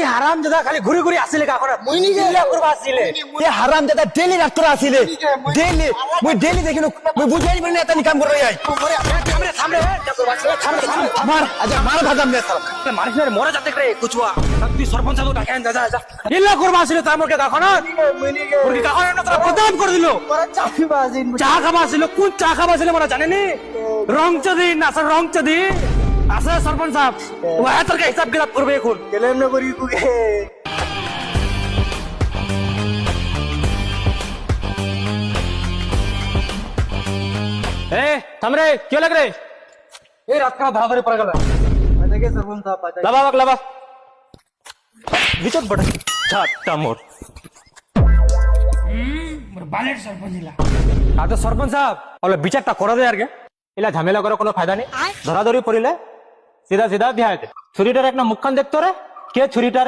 হারাম দাদা খালি ঘুরি ঘুরি আসিলে কাকরা মুই নিজে করবা আসিলে হারাম দাদা ডেলি রাত করে আসিলে ডেলি মুই ডেলি দেখিনো মুই বুঝাই বলি এত কাম করে যাই সামনে সামনে মার আচ্ছা মার ভাজাম দে সালা মারিস না মরে যাতে করে কুচুয়া তুই সরপঞ্চ তো ডাকেন দাদা যা ইল্লা করবা আসিলে তার মোরকে কাকনা মুরকি কাকনা না তোরা বদনাম করে দিল চা খাবা আসিল কোন চা খাবা আসিল মোরা জানেনি রং চদি না স্যার রং চদি আছে সরপঞ্চ সাহেব ও এতকে হিসাব কিতাব করবে এখন কেলে এমনি করি কুকে ए थम रे क्यों लग रहे ए रात का धावरे पड़ गया দেখে সরপঞ্চ সাহেব পাতা लबा वक लबा ভিতর বড় ছাটা মোর বালের সরপঞ্চ দিলা আর তো সরপঞ্চ সাহেব বলে বিচারটা করে দে আর কে এলা ঝামেলা করে কোনো ফায়দা নেই ধরাধরি পড়িলে সিধা সিধা বিয়া ছুরিটার একটা মুখখান দেখতো রে কে ছুরিটার